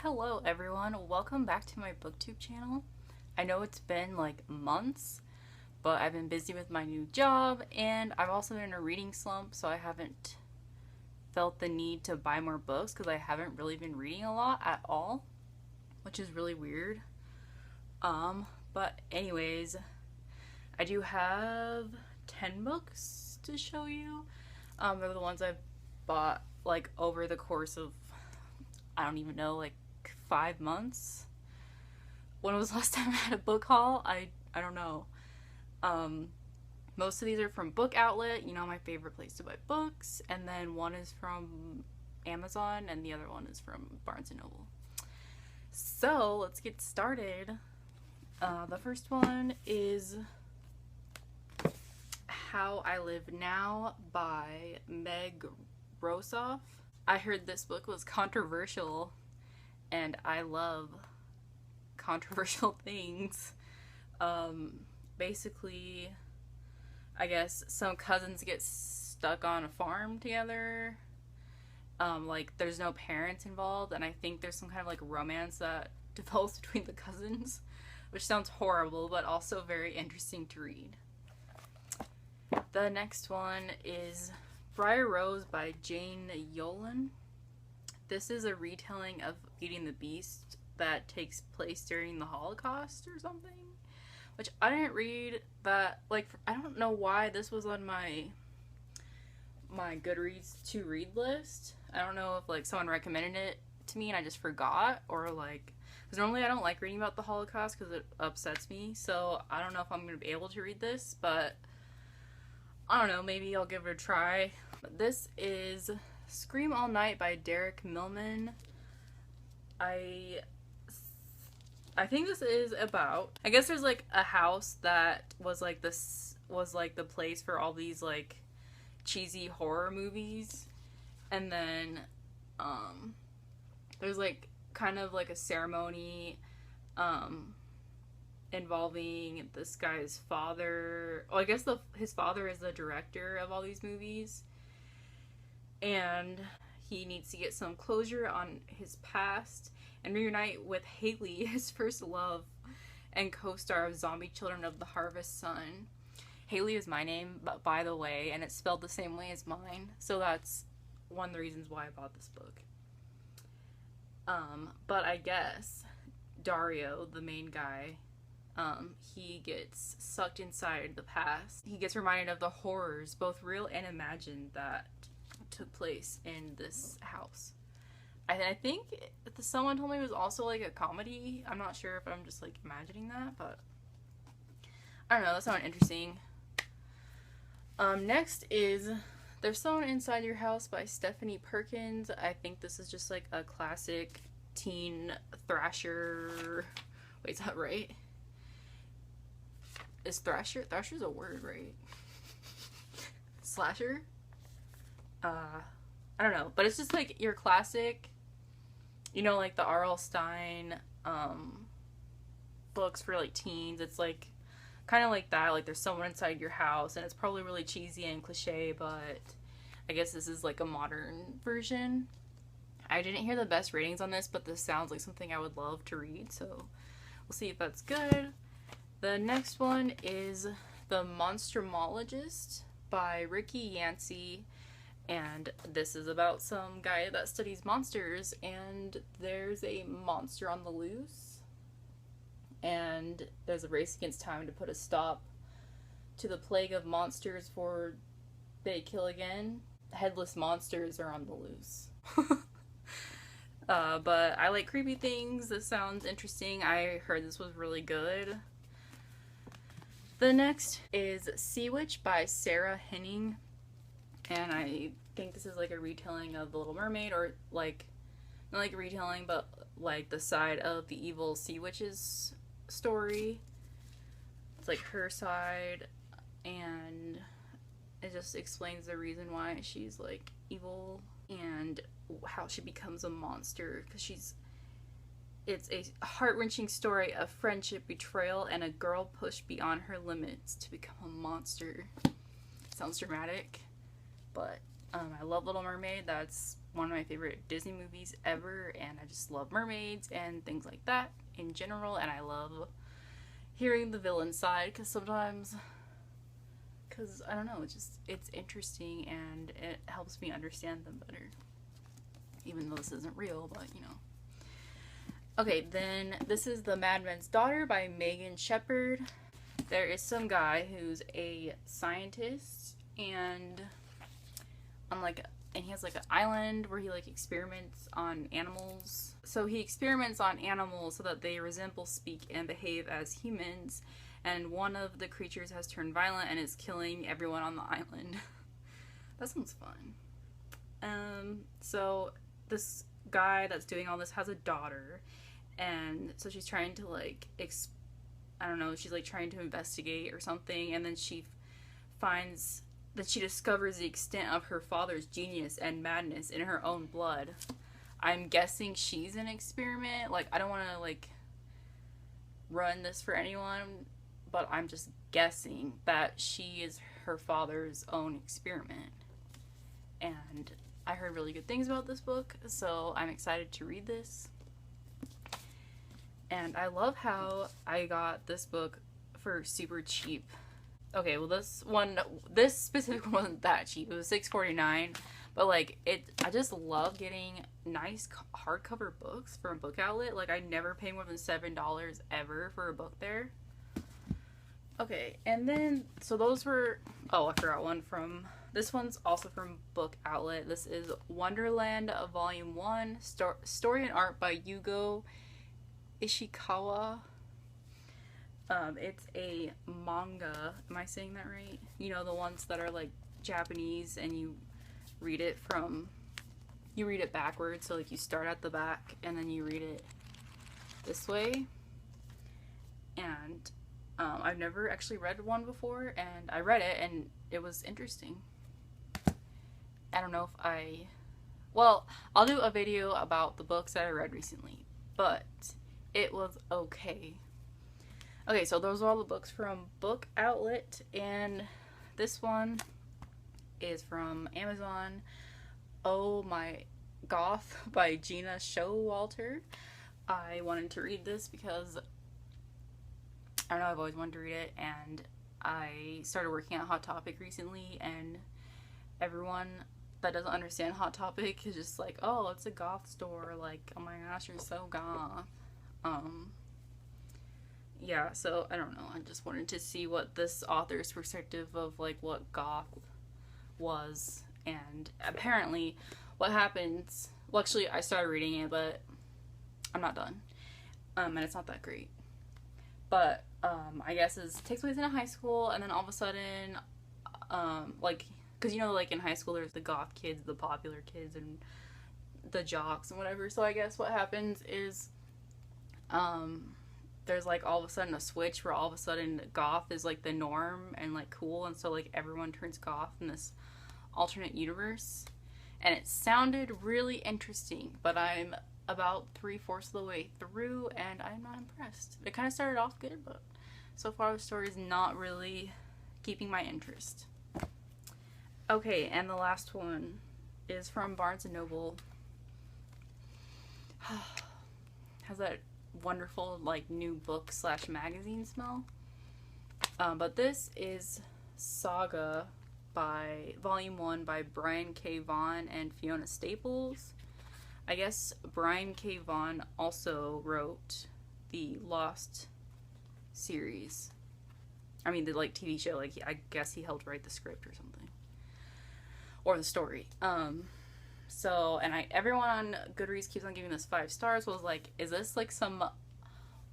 Hello everyone, welcome back to my booktube channel. I know it's been like months, but I've been busy with my new job and I've also been in a reading slump, so I haven't felt the need to buy more books because I haven't really been reading a lot at all, which is really weird. But anyways, I do have 10 books to show you. They're the ones I've bought like over the course of, I don't even know, like 5 months. When was the last time I had a book haul? I don't know. Most of these are from Book Outlet, you know, my favorite place to buy books, and then one is from Amazon and the other one is from Barnes & Noble. So let's get started. The first one is How I Live Now by Meg Rosoff. I heard this book was controversial, and I love controversial things. Basically, I guess some cousins get stuck on a farm together. Like, there's no parents involved, and I think there's some kind of like romance that develops between the cousins, which sounds horrible, but also very interesting to read. The next one is Briar Rose by Jane Yolen. This is a retelling of Eating the Beast that takes place during the Holocaust or something, which I didn't read. That, like, I don't know why this was on my Goodreads to read list. I don't know if like someone recommended it to me and I just forgot, or like, because normally I don't like reading about the Holocaust because it upsets me, so I don't know if I'm going to be able to read this, but I don't know, maybe I'll give it a try. But this is Scream All Night by Derek Milman. I think this is about, I guess there's like a house that was like the place for all these like cheesy horror movies, and then there's like kind of like a ceremony involving this guy's father. Well, I guess his father is the director of all these movies, and he needs to get some closure on his past and reunite with Hayley, his first love and co-star of Zombie Children of the Harvest Sun. Hayley is my name, but by the way, and it's spelled the same way as mine, so that's one of the reasons why I bought this book. But I guess Dario, the main guy, he gets sucked inside the past. He gets reminded of the horrors, both real and imagined, that took place in this house. I think someone told me it was also like a comedy. I'm not sure if I'm just like imagining that, but I don't know, that sounded interesting. Next is There's Someone Inside Your House by Stephanie Perkins. I think this is just like a classic teen thrasher. Wait, is that right? Is thrasher's a word, right? Slasher? I don't know, but it's just like your classic, you know, like the R.L. Stine books for like teens. It's like kind of like that, like there's someone inside your house, and it's probably really cheesy and cliche, but I guess this is like a modern version. I didn't hear the best ratings on this, but this sounds like something I would love to read, so we'll see if that's good. The next one is The Monstrumologist by Ricky Yancey, and this is about some guy that studies monsters, and there's a monster on the loose, and there's a race against time to put a stop to the plague of monsters before they kill again. Headless monsters are on the loose. But I like creepy things. This sounds interesting. I heard this was really good. The next is Sea Witch by Sarah Henning, and I think this is like a retelling of The Little Mermaid, or like, not like a retelling, but like the side of the evil sea witch's story. It's like her side, and it just explains the reason why she's like evil and how she becomes a monster, because it's a heart-wrenching story of friendship, betrayal, and a girl pushed beyond her limits to become a monster. Sounds dramatic, but I love Little Mermaid. That's one of my favorite Disney movies ever, and I just love mermaids and things like that in general, and I love hearing the villain side, because sometimes, I don't know, it's interesting and it helps me understand them better, even though this isn't real, but you know. Okay, then this is The Madman's Daughter by Megan Shepherd. There is some guy who's a scientist, and he has like an island where he like experiments on animals. So he experiments on animals so that they resemble, speak, and behave as humans. And one of the creatures has turned violent and is killing everyone on the island. That sounds fun. So this guy that's doing all this has a daughter, and so she's trying to like I don't know, she's like trying to investigate or something, and then she finds that she discovers the extent of her father's genius and madness in her own blood. I'm guessing she's an experiment. Like, I don't want to like run this for anyone, but I'm just guessing that she is her father's own experiment. And I heard really good things about this book, so I'm excited to read this. And I love how I got this book for super cheap. Okay, well this specific one wasn't that cheap. It was $6.49, but like I just love getting nice hardcover books from a book outlet. Like, I never pay more than $7 ever for a book there. Okay, and then so those were, oh, I forgot one from, this one's also from Book Outlet. This is Wonderland Volume 1, Story and Art by Yugo Ishikawa. It's a manga. Am I saying that right? You know, the ones that are like Japanese and you read it backwards. So like you start at the back and then you read it this way. And I've never actually read one before, and I read it and it was interesting. I don't know if well, I'll do a video about the books that I read recently, but it was okay. Okay, so those are all the books from Book Outlet, and this one is from Amazon. Oh My Goth by Gena Showalter. I wanted to read this because, I don't know, I've always wanted to read it, and I started working at Hot Topic recently, and everyone that doesn't understand Hot Topic is just like, oh, it's a goth store, like, oh my gosh, you're so goth. Yeah, so I don't know, I just wanted to see what this author's perspective of like what goth was, and apparently what happens, well, actually I started reading it, but I'm not done, and it's not that great, but I guess it takes place in a high school, and then all of a sudden, like, because you know, like in high school there's the goth kids, the popular kids, and the jocks and whatever, so I guess what happens is there's like all of a sudden a switch where all of a sudden goth is like the norm and like cool, and so like everyone turns goth in this alternate universe, and it sounded really interesting, but I'm about 3/4 of the way through and I'm not impressed. It kind of started off good, but so far the story is not really keeping my interest. Okay, and the last one is from Barnes & Noble. Has that wonderful like new book / magazine smell, but this is Saga by Volume 1 by Brian K. Vaughan and Fiona Staples. I guess Brian K. Vaughan also wrote the Lost series. I mean the like TV show, like I guess he helped write the script or something, or the story. So, and everyone on Goodreads keeps on giving this 5 stars. Was like, is this like some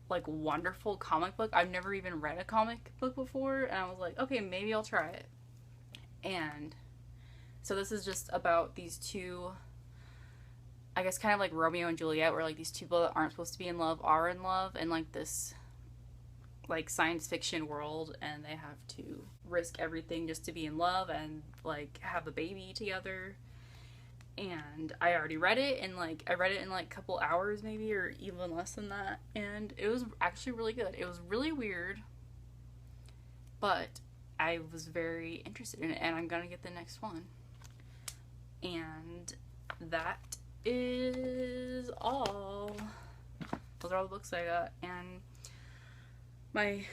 like wonderful comic book? I've never even read a comic book before, and I was like, okay, maybe I'll try it. And so this is just about these two, I guess kind of like Romeo and Juliet, where like these two people that aren't supposed to be in love are in love in like this like science fiction world, and they have to risk everything just to be in love and like have a baby together. And I already read it, and like I read it in like a couple hours maybe, or even less than that, and it was actually really good. It was really weird, but I was very interested in it, and I'm gonna get the next one. And that is all. Those are all the books I got, and my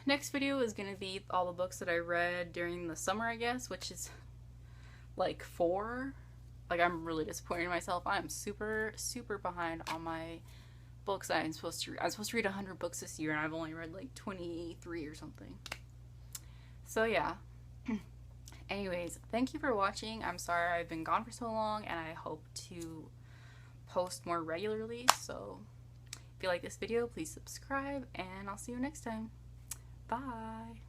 next video is gonna be all the books that I read during the summer, I guess, which is like 4. Like, I'm really disappointed in myself. I'm super behind on my books I'm supposed to read. I'm supposed to read 100 books this year, and I've only read like 23 or something. So yeah. Anyways, thank you for watching. I'm sorry I've been gone for so long, and I hope to post more regularly. So if you like this video, please subscribe, and I'll see you next time. Bye.